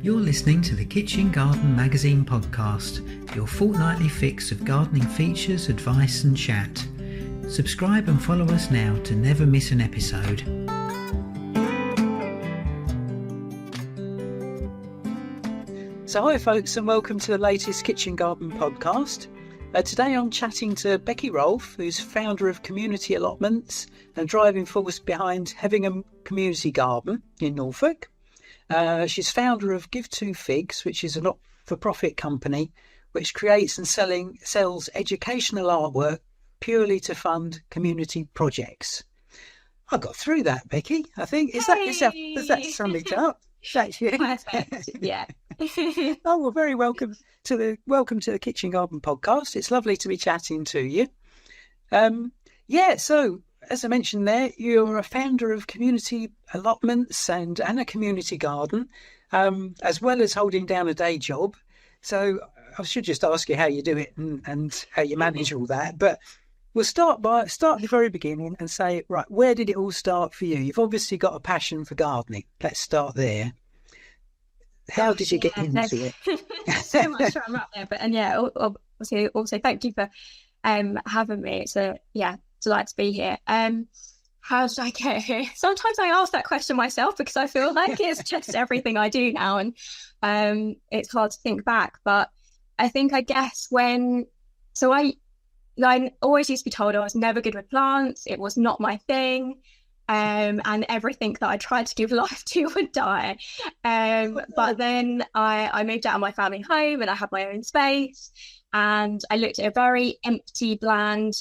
You're listening to the Kitchen Garden Magazine podcast, your fortnightly fix of gardening features, advice and chat. Subscribe and follow us now to never miss an episode. So hi folks, and welcome to the latest Kitchen Garden podcast. Today I'm chatting to Becky Rolfe, who's founder of Community Allotments and driving force behind Hevingham Community Garden in Norfolk. She's founder of Give Two Figs, which is a not-for-profit company which creates and sells educational artwork purely to fund community projects. I got through that, Becky. I think does that sum it up? That's you. Perfect. Yeah. Oh, well, very welcome to the Kitchen Garden podcast. It's lovely to be chatting to you. So as I mentioned there, you're a founder of Community Allotments and a community garden, as well as holding down a day job. So I should just ask you how you do it and how you manage all that. But we'll start at the very beginning and say, right, where did it all start for you? You've obviously got a passion for gardening. Let's start there. How did you get into it? So much to unwrap there, but obviously also thank you for having me. It's a delight to be here. How did I get here? Sometimes I ask that question myself because I feel like it's just everything I do now, and it's hard to think back. But I guess I always used to be told I was never good with plants. It was not my thing. And everything that I tried to give life to would die. But then I moved out of my family home and I had my own space. And I looked at a very empty, bland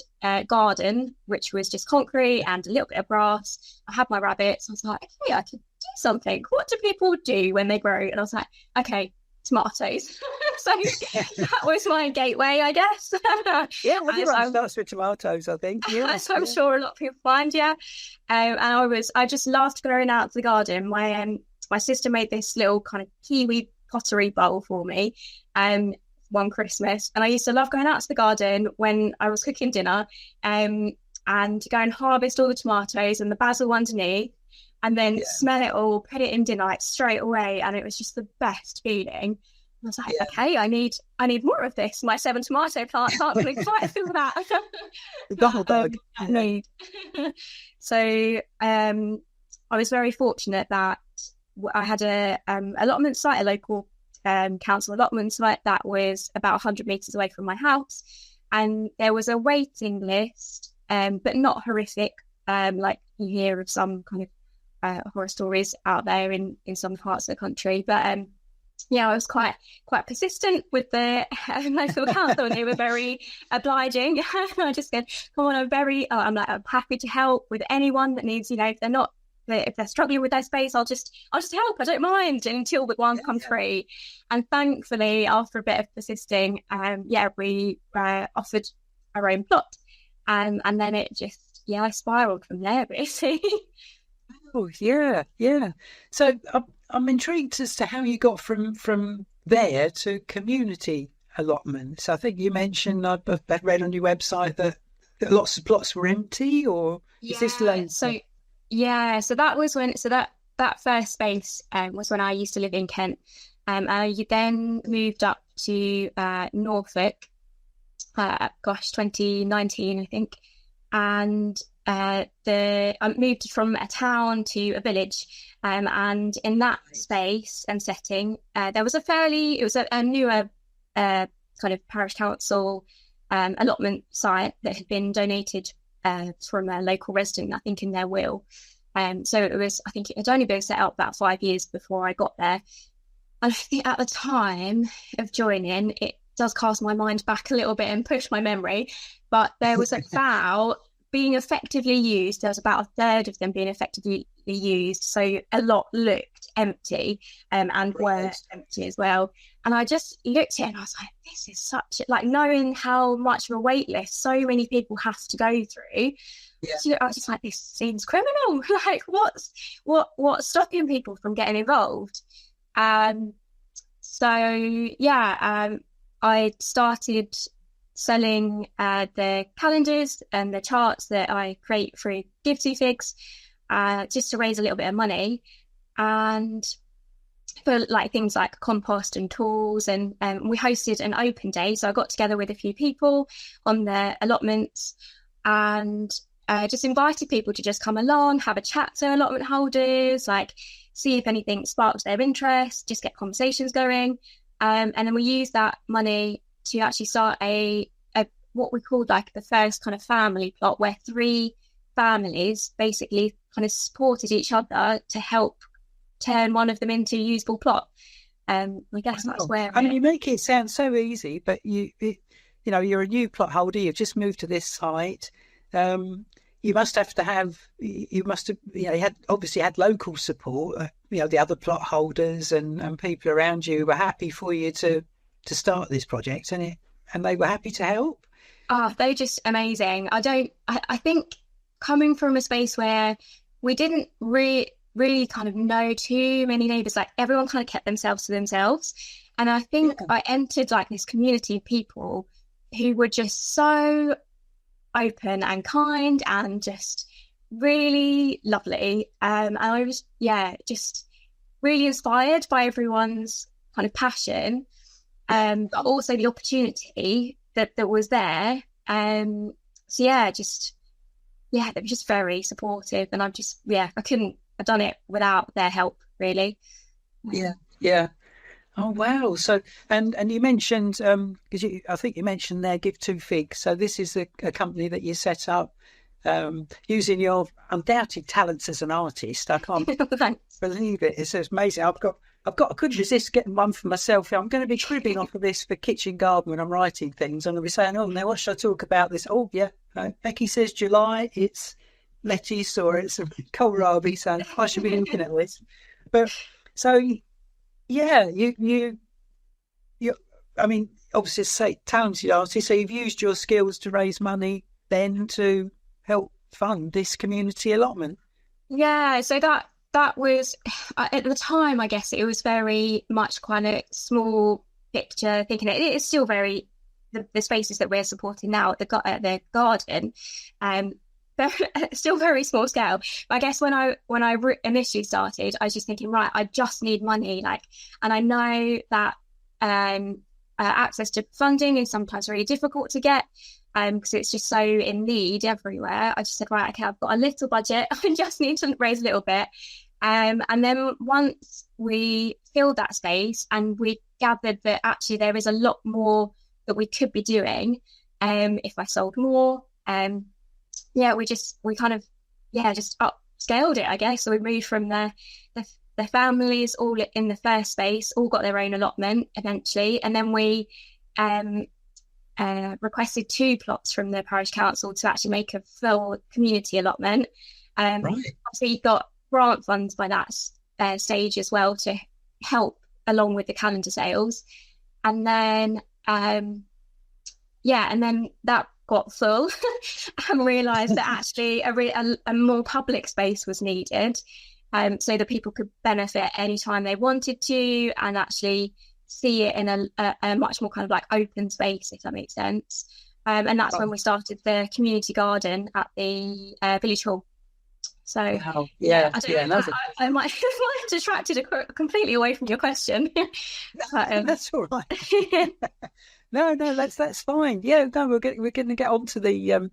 garden, which was just concrete and a little bit of grass. I had my rabbits. I was like, okay, I could do something. What do people do when they grow? And I was like, okay, tomatoes. So that was my gateway, I guess. Yeah, well, everyone starts with tomatoes, I think. Yeah, as I'm sure a lot of people find, yeah. And I just loved growing out the garden. My sister made this little kind of kiwi pottery bowl for me one Christmas, and I used to love going out to the garden when I was cooking dinner and go and harvest all the tomatoes and the basil underneath, and then smell it all, put it in dinner like straight away, and it was just the best feeling. I was like, okay, I need more of this. My 7 tomato plants aren't going to quite fill that. The whole bug. So I was very fortunate that I had a allotment site, a local council allotment site that was about 100 metres away from my house, and there was a waiting list, but not horrific, like you hear of some kind of horror stories out there in some parts of the country. But I was quite persistent with the local council, and they were very obliging. I just said, come on, I'm happy to help with anyone that needs, if they're struggling with their space, I'll just help. I don't mind until the one comes free. And thankfully, after a bit of persisting, we offered our own plot, and then it just I spiraled from there, basically. Oh yeah. So I'm intrigued as to how you got from there to community allotments. I think you mentioned I've read on your website that lots of plots were empty, or is this later? So that was that first space was when I used to live in Kent. I then moved up to Norfolk, 2019, I think. And I moved from a town to a village. And in that space and setting, there was a newer kind of parish council allotment site that had been donated from a local resident, I think, in their will. So I think it had only been set up about 5 years before I got there. And I think at the time of joining, it does cast my mind back a little bit and push my memory, but there was about being effectively used. There was about a third of them being effectively used. So a lot looked empty and were empty as well. And I just looked at it and I was like, this is knowing how much of a wait list so many people have to go through. Yeah. I was just like, this seems criminal. Like, what's stopping people from getting involved? I started selling the calendars and the charts that I create through Give Two Figs. just to raise a little bit of money, and for like things like compost and tools. And we hosted an open day, so I got together with a few people on the allotments and just invited people to just come along, have a chat to allotment holders, like see if anything sparks their interest, just get conversations going. And then we used that money to actually start a what we called like the first kind of family plot, where 3 families basically kind of supported each other to help turn one of them into a usable plot. I guess that's where. I mean, you make it sound so easy, but you know, you're a new plot holder. You've just moved to this site. You must have, you know, you obviously had local support. You know, the other plot holders and people around you were happy for you to start this project, and they were happy to help. Oh, they're just amazing. I think coming from a space where we didn't really kind of know too many neighbours, like everyone kind of kept themselves to themselves. And I think I entered like this community of people who were just so open and kind and just really lovely. And I was, just really inspired by everyone's kind of passion, but also the opportunity that was there. So they were just very supportive, and I couldn't have done it without their help, really. Yeah. Oh wow! So and you mentioned because I think you mentioned there Give Two Figs. So this is a company that you set up using your undoubted talents as an artist. I can't believe it. It's amazing. I couldn't resist getting one for myself. I'm going to be cribbing off of this for Kitchen Garden when I'm writing things. I'm going to be saying, oh, now what should I talk about this? Oh, yeah, Becky says July, it's lettuce or it's a kohlrabi, so I should be looking at this. But so, yeah, you I mean, obviously, say talented artist, so you've used your skills to raise money then to help fund this community allotment. Yeah, so that was, at the time, I guess it was very much kind of small picture thinking. It is still very, the spaces that we're supporting now at the garden, still very small scale. But I guess when I initially started, I was just thinking, right, I just need money, and I know that access to funding is sometimes really difficult to get, because it's just so in need everywhere. I just said, right, okay, I've got a little budget. I just need to raise a little bit. And then once we filled that space and we gathered that actually there is a lot more that we could be doing, if I sold more, we kind of just upscaled it, I guess. So we moved from the families all in the first space, all got their own allotment eventually, and then we requested 2 plots from the parish council to actually make a full community allotment. Right. Obviously, you got grant funds by that stage as well to help along with the calendar sales, and then and then that got full and realised that actually a more public space was needed, so that people could benefit anytime they wanted to and actually see it in a much more kind of like open space, if that makes sense. And that's when we started the community garden at the village hall. So I might have distracted completely away from your question. But, that's all right. No, that's fine. Yeah, no, we're going to get on to the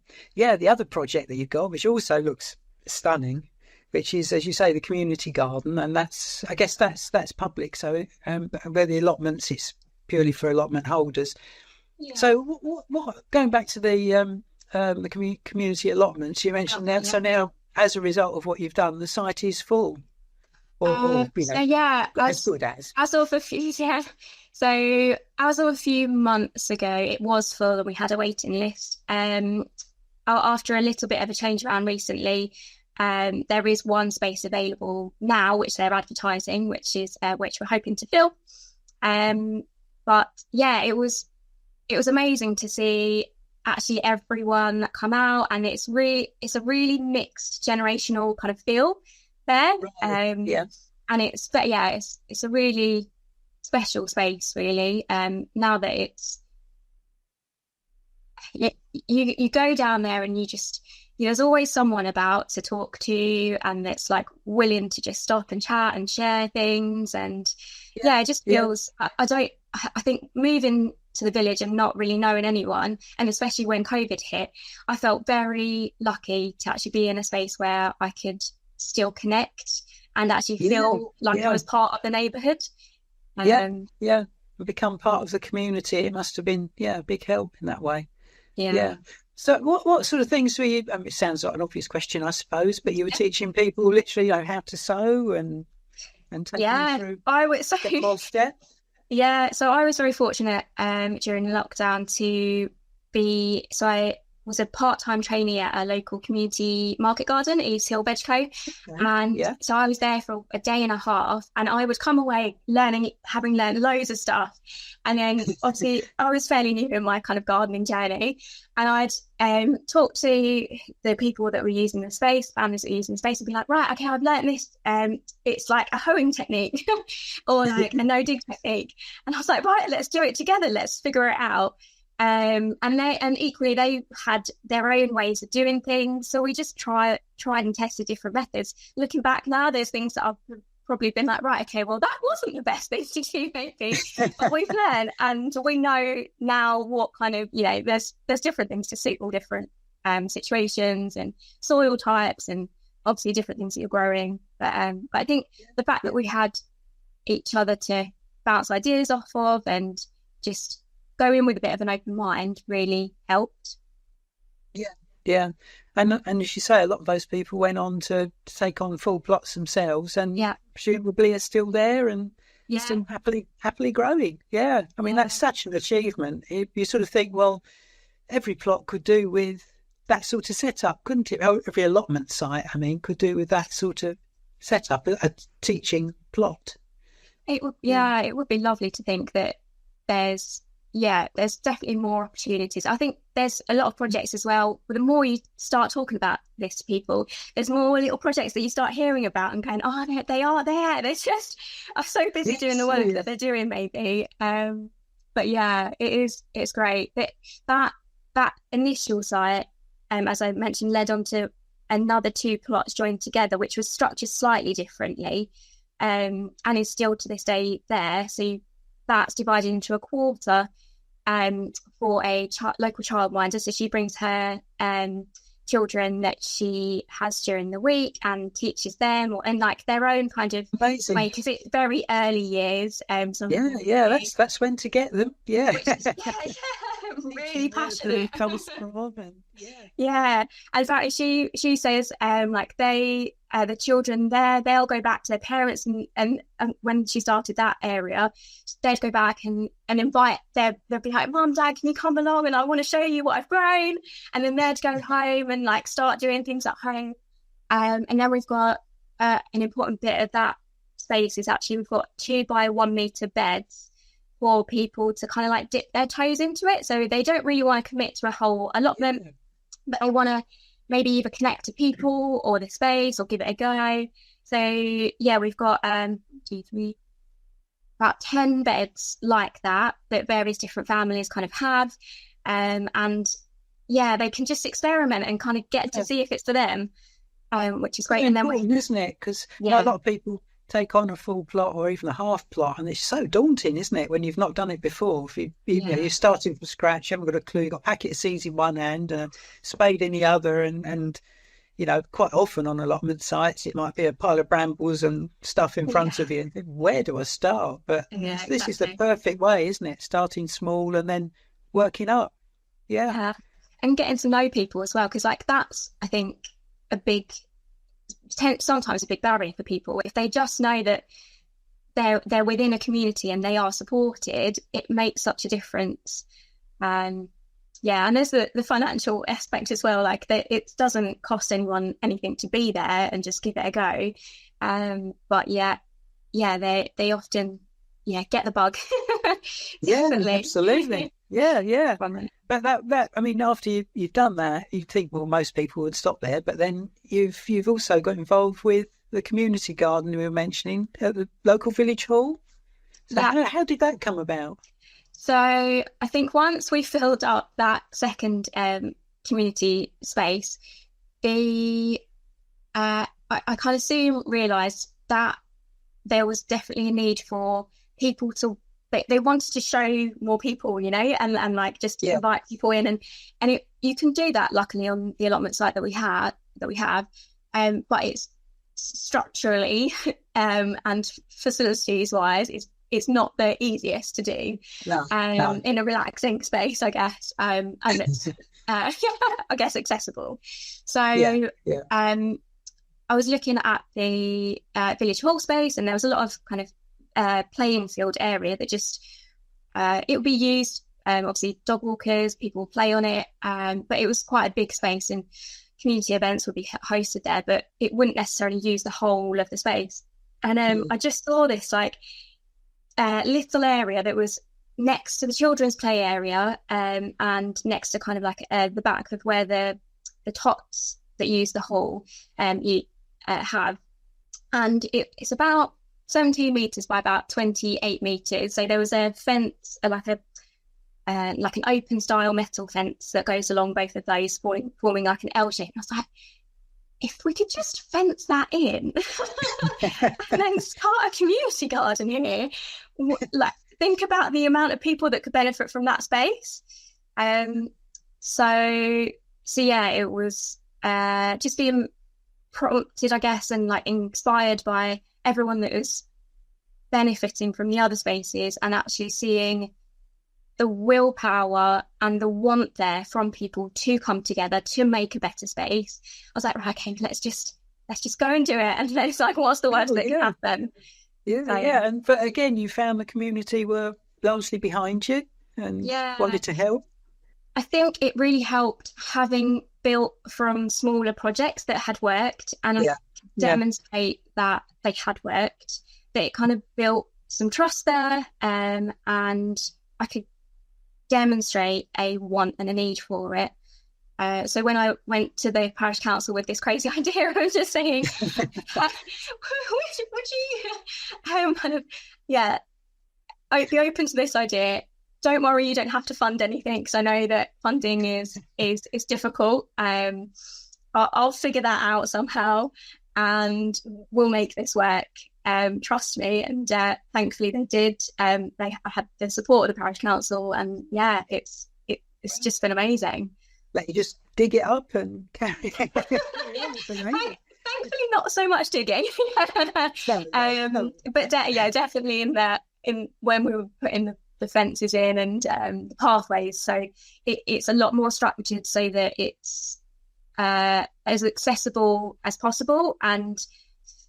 other project that you've got, which also looks stunning, which is, as you say, the community garden, and I guess that's public. So where the allotments, it's purely for allotment holders. Yeah. So what going back to the community allotments you mentioned now. So now, as a result of what you've done, the site is full. As good as. As of a few months ago, it was full, and we had a waiting list. After a little bit of a change around recently, there is one space available now, which they're advertising, which we're hoping to fill. But yeah, it was amazing to see actually everyone come out, and it's a really mixed generational kind of feel there. Right. And it's a really special space, really. Now that you go down there and you just there's always someone about to talk to, and that's like willing to just stop and chat and share things. And it just feels, I think moving to the village and not really knowing anyone, and especially when COVID hit, I felt very lucky to actually be in a space where I could still connect and actually feel like I was part of the neighbourhood. Become part of the community. It must have been a big help in that way. Yeah. So what sort of things were you, it sounds like an obvious question, I suppose, but you were teaching people literally how to sew and taking them through step-by step? Yeah, so I was very fortunate during lockdown I was a part-time trainee at a local community market garden, East Hill Vegco. So I was there for a day and a half, and I would come away having learned loads of stuff. And then obviously I was fairly new in my kind of gardening journey, and I'd talk to the people that were using the space, families that were using the space, and be like, right, okay, I've learned this. It's like a hoeing technique or like a no-dig technique. And I was like, right, let's do it together. Let's figure it out. And equally they had their own ways of doing things, so we just tried and tested different methods. Looking back now, there's things that I've probably been like, right, okay, well, that wasn't the best thing to do maybe, but we've learned, and we know now what kind of, there's different things to suit all different situations and soil types, and obviously different things that you're growing, but I think the fact that we had each other to bounce ideas off of and just go in with a bit of an open mind really helped. And as you say, a lot of those people went on to take on full plots themselves, and presumably are still there and still happily growing. I mean, that's such an achievement. You sort of think, well, every plot could do with that sort of setup, couldn't it? Every allotment site, I mean, could do with that sort of setup, a teaching plot. It would be lovely to think that there's definitely more opportunities. I think there's a lot of projects as well. But the more you start talking about this to people, there's more little projects that you start hearing about and going, oh, they are there. They're just are so busy doing the work that they're doing, maybe. But it's great. That initial site, as I mentioned, led on to another 2 plots joined together, which was structured slightly differently, and is still to this day there. So that's divided into a quarter for a local childminder. So she brings her children that she has during the week and teaches them, and like their own kind of way, because it's very early years. That's when to get them. Really passionate. And so she says like the children there, they'll go back to their parents, and when she started that area, they'd go back and invite they'll be like, Mum, Dad, can you come along, and I want to show you what I've grown. And then they'd go home and like start doing things at home. And then we've got an important bit of that space is actually we've got 2 by 1 meter beds for people to kind of like dip their toes into it. So they don't really want to commit to a whole allotment, but they want to maybe either connect to people or the space or give it a go. So we've got 2, 3, about 10 beds like that various different families kind of have, and they can just experiment and kind of get to see if it's for them, which is great. And then isn't it? Because a lot of people take on a full plot or even a half plot, and it's so daunting, isn't it, when you've not done it before? If you're starting from scratch, you haven't got a clue, you've got a packet of seeds in one hand and a spade in the other, and quite often on allotment sites it might be a pile of brambles and stuff in front of you, and think, where do I start? But this is the perfect way, isn't it? Starting small and then working up. And getting to know people as well, because like that's, I think, sometimes a big barrier for people. If they just know that they're within a community and they are supported, it makes such a difference. And there's the financial aspect as well. Like it doesn't cost anyone anything to be there and just give it a go. But they often get the bug. Definitely. Absolutely. But that I mean, after you've done that, you think, well, most people would stop there, but then you've also got involved with the community garden we were mentioning at the local village hall. So how did that come about? So I think once we filled up that second community space, I kind of soon realised that there was definitely a need for people to, they wanted to show more people, and like just invite people in, and you can do that luckily on the allotment site that we have, but it's structurally and facilities wise, it's not the easiest to do in a relaxing space, I guess, and it's I guess accessible. So I was looking at the village hall space, and there was a lot of kind of playing field area that just it would be used. Obviously, dog walkers, people play on it, but it was quite a big space, and community events would be hosted there, but it wouldn't necessarily use the whole of the space. And I just saw this like little area that was next to the children's play area, and next to kind of like the back of where the tots that use the hall you have, and it's about 17 meters by about 28 meters. So there was a fence, like an open style metal fence that goes along both of those, forming like an L shape. And I was like, if we could just fence that in and then start a community garden here, like think about the amount of people that could benefit from that space. So yeah, it was just being prompted, I guess, and like inspired by everyone that was benefiting from the other spaces, and actually seeing the willpower and the want there from people to come together to make a better space. I was like, right, okay, let's just go and do it, and let's like, what's the worst that can happen? But again, you found the community were largely behind you and wanted to help. I think it really helped having built from smaller projects that had worked and demonstrate that they had worked, that it kind of built some trust there, and I could demonstrate a want and a need for it. So when I went to the parish council with this crazy idea, I was just saying, would you I'd be open to this idea. Don't worry, you don't have to fund anything, because I know that funding is difficult. I'll figure that out somehow, and we'll make this work. Trust me. And thankfully they did. I had the support of the parish council, and it's just been amazing. Like, you just dig it up and carry it. Thankfully, not so much digging. But definitely in when we were putting the fences in and the pathways, so it's a lot more structured so that it's as accessible as possible. And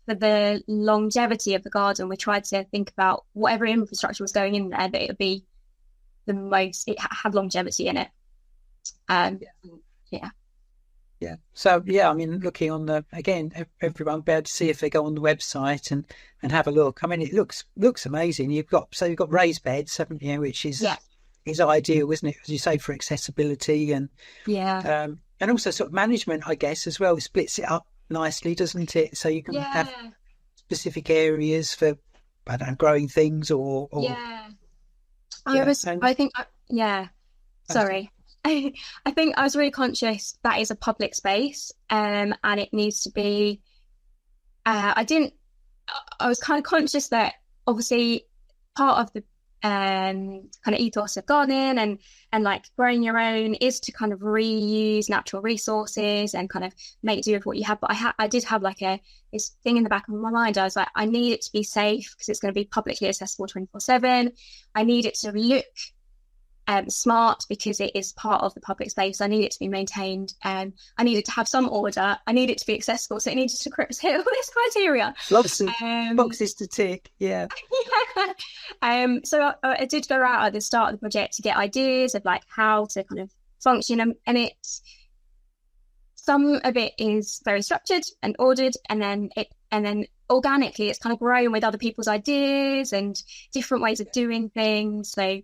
for the longevity of the garden, we tried to think about whatever infrastructure was going in there, that it would be it had longevity in it. So I mean, looking on everyone be able to see if they go on the website and have a look. I mean, it looks amazing. You've got raised beds, haven't you, which is ideal, isn't it, as you say, for accessibility and also sort of management, I guess, as well. It splits it up nicely, doesn't it? So you can have specific areas for, I don't know, growing things or sorry. I think I was really conscious that is a public space, and it needs to be. I was kind of conscious that obviously part of the kind of ethos of gardening and like growing your own is to kind of reuse natural resources and kind of make do with what you have. But I did have like this thing in the back of my mind. I was like, I need it to be safe because it's going to be publicly accessible 24/7. I need it to look smart because it is part of the public space. I need it to be maintained. I need it to have some order. I need it to be accessible. So it needed to hit all this criteria. Lots of boxes to tick. So I did go out at the start of the project to get ideas of like how to kind of function, and it's some of it is very structured and ordered, and then organically it's kind of grown with other people's ideas and different ways of doing things. So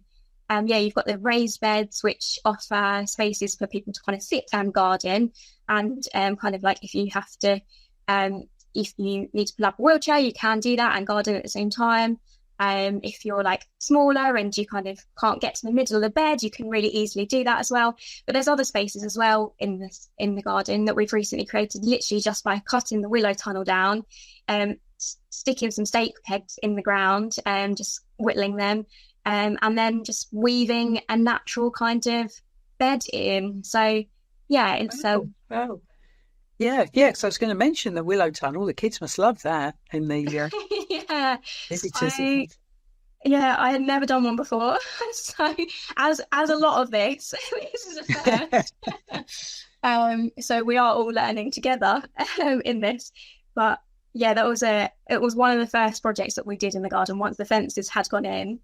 you've got the raised beds, which offer spaces for people to kind of sit and garden, and kind of like if you have to, if you need to pull up a wheelchair, you can do that and garden at the same time. If you're like smaller and you kind of can't get to the middle of the bed, you can really easily do that as well. But there's other spaces as well in the garden that we've recently created, literally just by cutting the willow tunnel down, sticking some stake pegs in the ground and just whittling them, and then just weaving a natural kind of bed in. So yeah, it's wow. Yeah. So I was going to mention the willow tunnel. The kids must love that in the yeah. visitors. I had never done one before, so as a lot of this is a first. So we are all learning together in this, but yeah, it was one of the first projects that we did in the garden once the fences had gone in,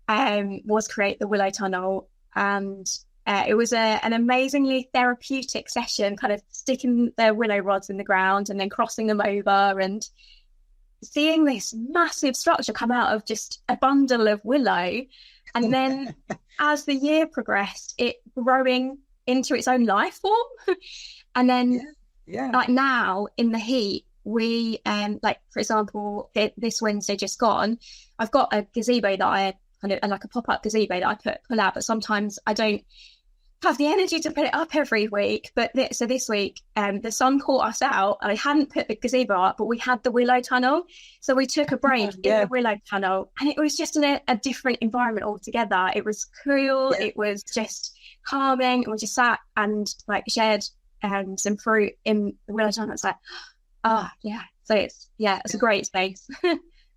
was create the willow tunnel. And it was an amazingly therapeutic session, kind of sticking the willow rods in the ground and then crossing them over and seeing this massive structure come out of just a bundle of willow. And then as the year progressed, it growing into its own life form. And then like now in the heat, we like, for example, this Wednesday just gone, I've got a gazebo that I kind of like a pop-up gazebo that I pull out, but sometimes I don't have the energy to put it up every week. But so this week the sun caught us out and I hadn't put the gazebo up, but we had the willow tunnel, so we took a break in the willow tunnel, and it was just in a different environment altogether. It was cool, it was just calming, and we just sat and like shared some fruit in the willow tunnel. It's like so it's a great space.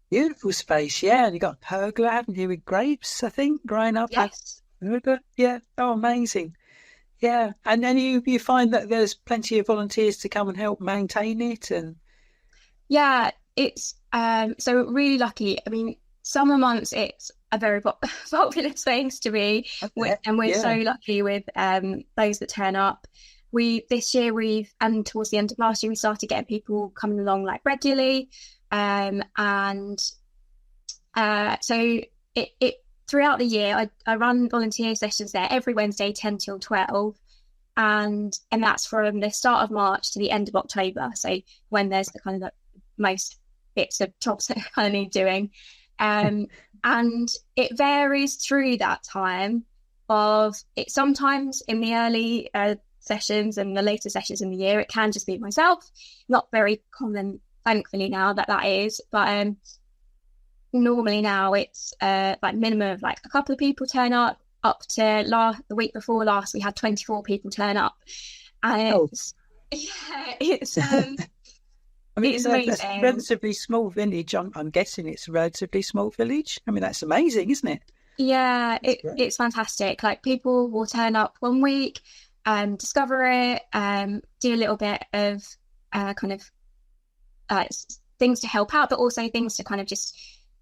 Beautiful space, and you got a pergola, haven't you, with grapes, I think, growing up? Yes. Yeah. Oh, amazing. Yeah. And then you find that there's plenty of volunteers to come and help maintain it, and it's so really lucky. I mean, summer months it's a very popular space to be, and we're so lucky with those that turn up. This year and towards the end of last year, we started getting people coming along like regularly. So it throughout the year, I run volunteer sessions there every Wednesday, 10 till 12. And that's from the start of March to the end of October. So when there's the kind of the most bits of jobs that I kind of need doing. And it varies through that time of it. Sometimes in the early sessions and the later sessions in the year, it can just be myself. Not very common, thankfully, now that is, but normally now it's like minimum of like a couple of people turn up to the week before last we had 24 people turn up, and it's I mean, it's it's a relatively small village. I'm guessing it's a relatively small village. I mean, that's amazing, isn't it? Yeah, it's fantastic. Like, people will turn up one week, discover it, do a little bit of kind of things to help out, but also things to kind of just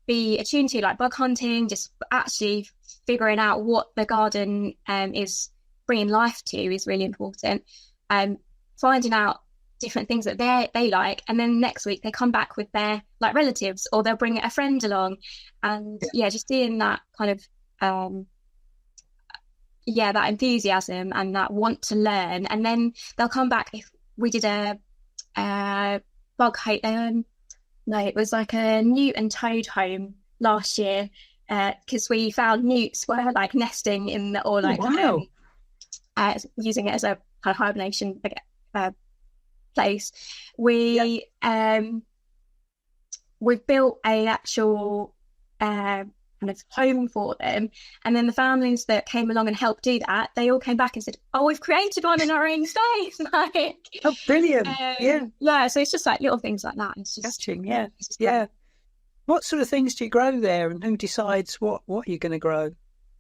be attuned to, like bug hunting, just actually figuring out what the garden is bringing life to is really important. Finding out different things that they like, and then next week they come back with their like relatives, or they'll bring a friend along, and just seeing that kind of that enthusiasm and that want to learn. And then they'll come back. If we did a bug hunt, it was like a newt and toad home last year, because we found newts were like nesting in or like using it as a kind of hibernation place. We've built a actual kind of home for them, and then the families that came along and helped do that, they all came back and said, "Oh, we've created one in our own space!" Like, oh, brilliant! So it's just like little things like that. It's just touching, What sort of things do you grow there, and who decides what you're going to grow?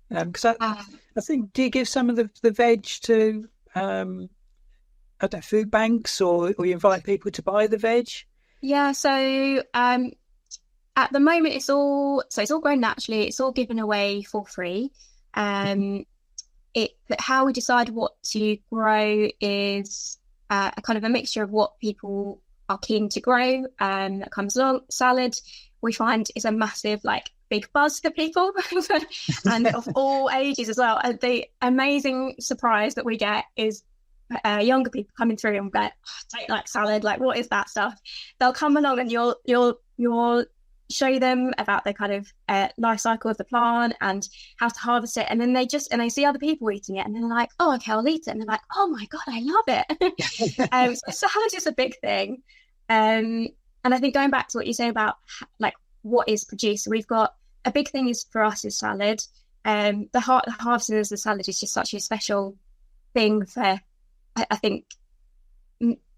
Because I think, do you give some of the veg to food banks, or you invite people to buy the veg? Yeah, so at the moment it's all grown naturally. It's all given away for free. But how we decide what to grow is a kind of a mixture of what people are keen to grow. That comes along. Salad, we find, is a massive big buzz for people, and of all ages as well. The amazing surprise that we get is younger people coming through and go, "I don't like salad. Like, what is that stuff?" They'll come along and you'll show them about the kind of life cycle of the plant and how to harvest it, and then they see other people eating it, and they're like, oh, okay, I'll eat it, and they're like, oh my god, I love it. So salad is a big thing, and I think going back to what you say about like what is produced, we've got a big thing is for us is salad. The harvesting of the salad is just such a special thing for, I think,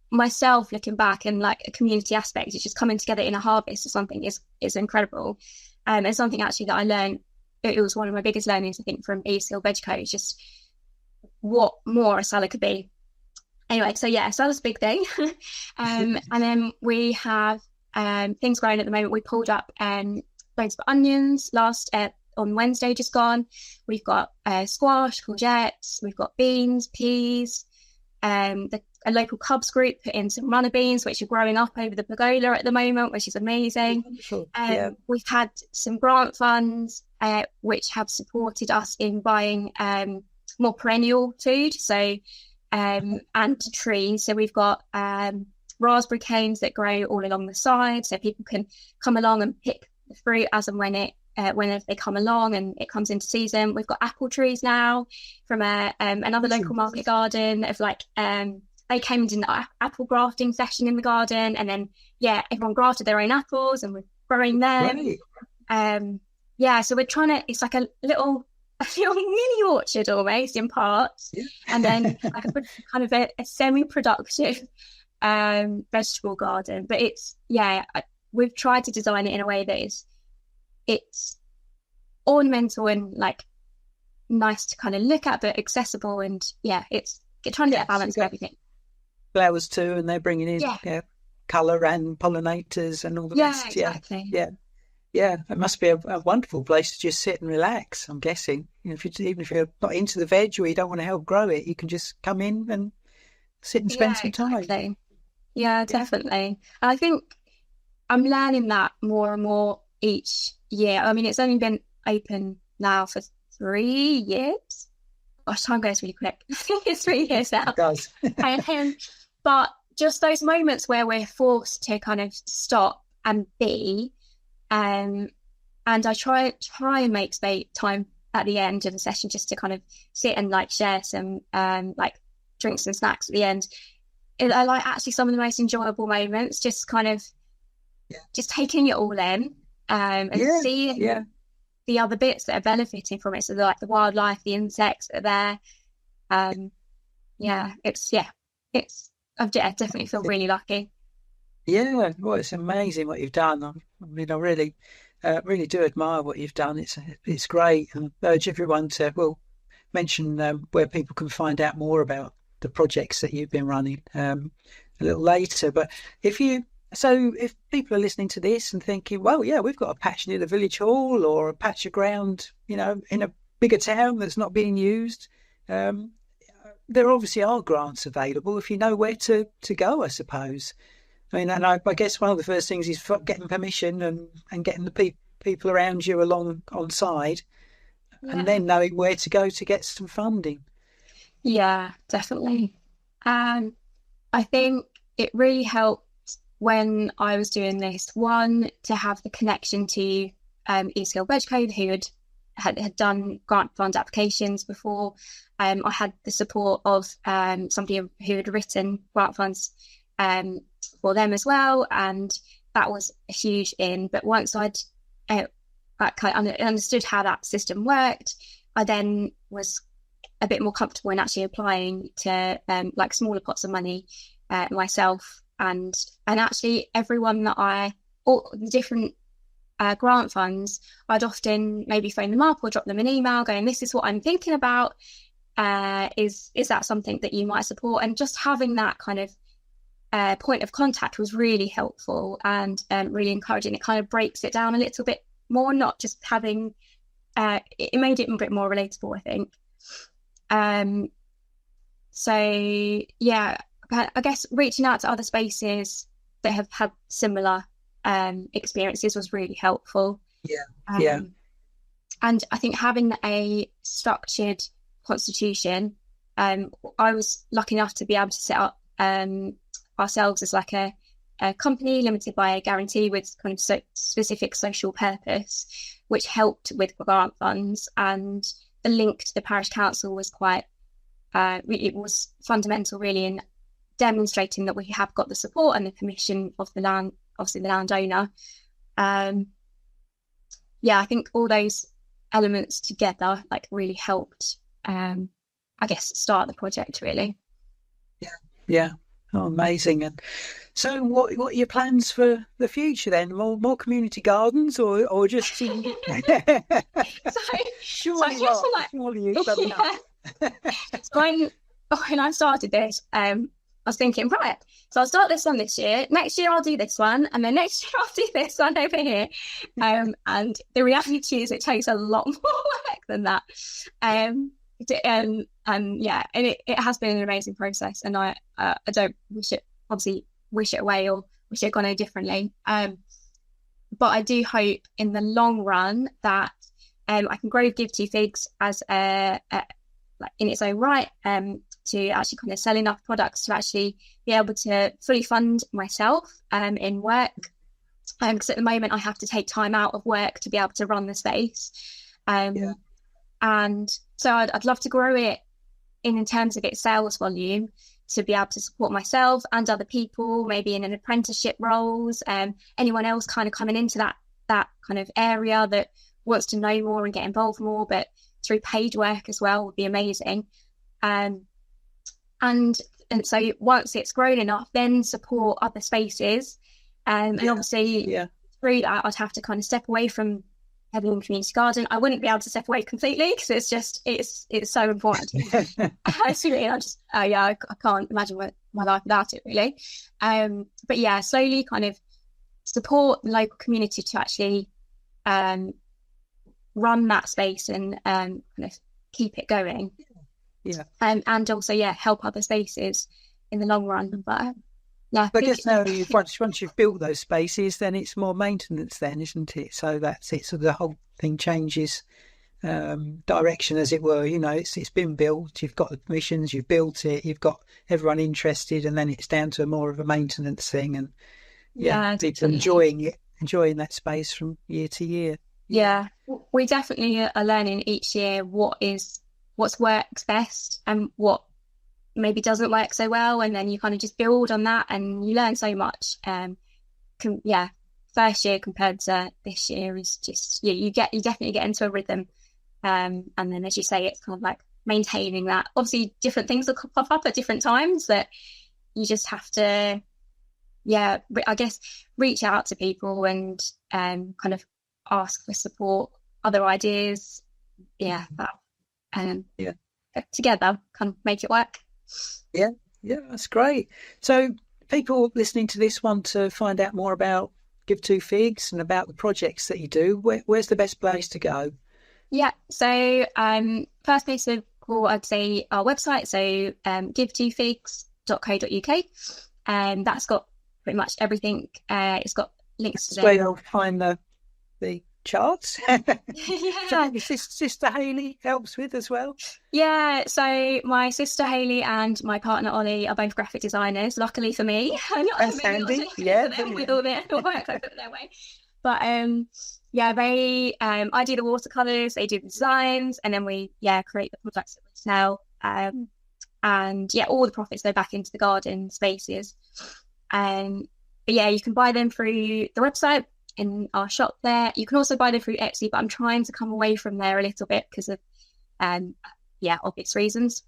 myself looking back, and like a community aspect, it's just coming together in a harvest or something is incredible. And something actually that I learned, it was one of my biggest learnings, I think, from Easthill Vegco, is just what more a salad could be. Anyway, so yeah, salad's a big thing. And then we have things growing at the moment. We pulled up loads of onions on Wednesday just gone. We've got squash, courgettes, we've got beans, peas. A local Cubs group put in some runner beans, which are growing up over the pergola at the moment, which is amazing. We've had some grant funds which have supported us in buying more perennial food, so and trees. So we've got raspberry canes that grow all along the side, so people can come along and pick the fruit as and whenever they come along and it comes into season. We've got apple trees now from another local market garden of like they came and did an apple grafting session in the garden, and then everyone grafted their own apples and we're growing them. Right. So we're trying to, it's like a little mini orchard almost in parts, and then like kind of a semi-productive vegetable garden. But it's we've tried to design it in a way that it's ornamental and like nice to kind of look at, but accessible, and it's trying to get a balance of everything. Flowers too, and they're bringing in colour and pollinators and all the rest. Exactly. It must be a wonderful place to just sit and relax, I'm guessing. Even if you're not into the veg or you don't want to help grow it, you can just come in and sit and spend some time. Exactly. Yeah, definitely. I think I'm learning that more and more each year. I mean, it's only been open now for 3 years. Gosh, time goes really quick. I think it's 3 years now. It does. But just those moments where we're forced to kind of stop and be, and I try and make time at the end of the session just to kind of sit and like share some like drinks and snacks at the end. I like actually some of the most enjoyable moments, just kind of just taking it all in and seeing the other bits that are benefiting from it. So like the wildlife, the insects that are there. I definitely feel really lucky. Yeah, well, it's amazing what you've done. I mean, I really do admire what you've done. It's great, and I urge everyone to mention where people can find out more about the projects that you've been running a little later. But if people are listening to this and thinking, well, we've got a patch near the village hall or a patch of ground, in a bigger town that's not being used, there obviously are grants available if you know where to go, I suppose. I mean, and I guess one of the first things is getting permission and getting the people around you on side, and then knowing where to go to get some funding. Yeah, definitely. I think it really helped when I was doing this, one, to have the connection to Easthill Vegco, who had done grant fund applications before. I had the support of somebody who had written grant funds for them as well, and that was a huge in. But once I'd understood how that system worked, I then was a bit more comfortable in actually applying to like smaller pots of money myself, and actually everyone all the different grant funds, I'd often maybe phone them up or drop them an email going, this is what I'm thinking about, is that something that you might support? And just having that kind of point of contact was really helpful and really encouraging. It kind of breaks it down a little bit more, not just having it made it a bit more relatable, I think. So I guess reaching out to other spaces that have had similar experiences was really helpful. And I think having a structured constitution, I was lucky enough to be able to set up ourselves as like a a company limited by a guarantee with kind of specific social purpose, which helped with grant funds. And the link to the parish council was quite, it was fundamental really in demonstrating that we have got the support and the permission of the land, obviously the landowner. I think all those elements together like really helped, I guess, start the project really. Yeah. Oh, amazing. And so what are your plans for the future then? More community gardens or just surely you've done enough. So when I started this, I was thinking, right, so I'll start this one this year. Next year I'll do this one, and then next year I'll do this one over here. And the reality is it takes a lot more work than that. And it has been an amazing process, and I don't wish it away or wish it had gone any differently. But I do hope in the long run that I can grow Give 2 Figs as like in its own right, to actually kind of sell enough products to actually be able to fully fund myself in work. Because at the moment I have to take time out of work to be able to run the space. And so I'd love to grow it in terms of its sales volume to be able to support myself and other people, maybe in an apprenticeship roles, anyone else kind of coming into that kind of area that wants to know more and get involved more, but through paid work as well would be amazing. And so once it's grown enough, then support other spaces. And obviously through that, I'd have to kind of step away from having a community garden. I wouldn't be able to step away completely because it's so important. Absolutely, I can't imagine my life without it really. But yeah, slowly kind of support the local community to actually run that space and kind of keep it going. And also help other spaces in the long run. But I guess now once you've built those spaces, then it's more maintenance then, isn't it? So that's it. So the whole thing changes direction, as it were. You know, it's been built, you've got the permissions, you've built it, you've got everyone interested, and then it's down to more of a maintenance thing. And people enjoying that space from year to year. Yeah, we definitely are learning each year what works best and what maybe doesn't work so well, and then you kind of just build on that and you learn so much. First year compared to this year is just you definitely get into a rhythm, and then as you say, it's kind of like maintaining that. Obviously different things will pop up at different times that you just have to I guess reach out to people and kind of ask for support, other ideas, together kind of make it work. Yeah, that's great. So people listening to this want to find out more about Give 2 Figs and about the projects that you do. Where's the best place to go? Yeah, so first place of call, I'd say our website, so give2figs.co.uk, and that's got pretty much everything. It's got links to where you'll find the charts. Your sister Hayley helps with as well. Yeah, so my sister Hayley and my partner Ollie are both graphic designers. Luckily for me, that's handy. With all their work I put their way. But I do the watercolors, they do the designs, and then we create the products that we sell. And all the profits go back into the garden spaces. But you can buy them through the website in our shop there. You can also buy them through Etsy, but I'm trying to come away from there a little bit because of obvious reasons.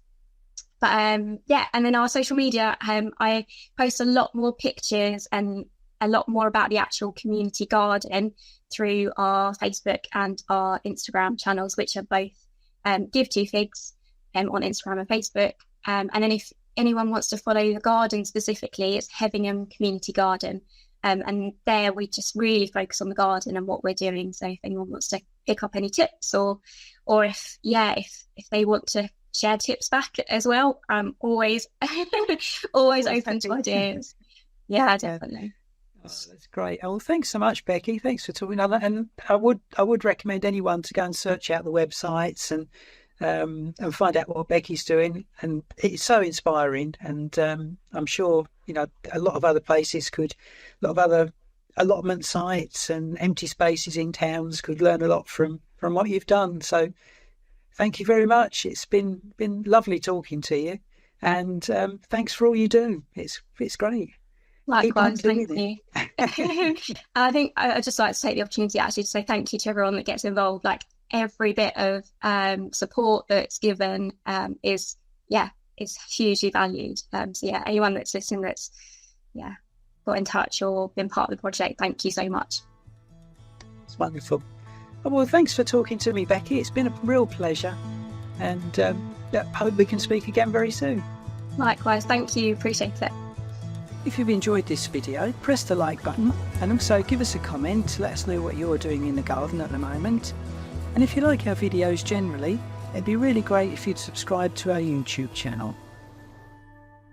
But and then our social media, I post a lot more pictures and a lot more about the actual community garden through our Facebook and our Instagram channels, which are both Give 2 Figs on Instagram and Facebook. And then if anyone wants to follow the garden specifically, it's Hevingham Community Garden. And there we just really focus on the garden and what we're doing. So if anyone wants to pick up any tips or if they want to share tips back as well, I'm always open to ideas. Yeah, definitely. Oh, that's great. Oh, thanks so much, Becky. Thanks for talking about that. And I would recommend anyone to go and search out the websites and and find out what Becky's doing. And it's so inspiring. And I'm sure, a lot of other places a lot of other allotment sites and empty spaces in towns could learn a lot from what you've done. So thank you very much. It's been lovely talking to you. And thanks for all you do. It's great. Likewise, thank you. I think I'd just like to take the opportunity actually to say thank you to everyone that gets involved. Like every bit of support that's given is hugely valued. So yeah, anyone that's listening that's got in touch or been part of the project, thank you so much. It's wonderful. Well, thanks for talking to me, Becky. It's been a real pleasure, and hope we can speak again very soon. Likewise, thank you. Appreciate it. If you've enjoyed this video, press the like button and also give us a comment to let us know what you're doing in the garden at the moment. And if you like our videos generally, it'd be really great if you'd subscribe to our YouTube channel.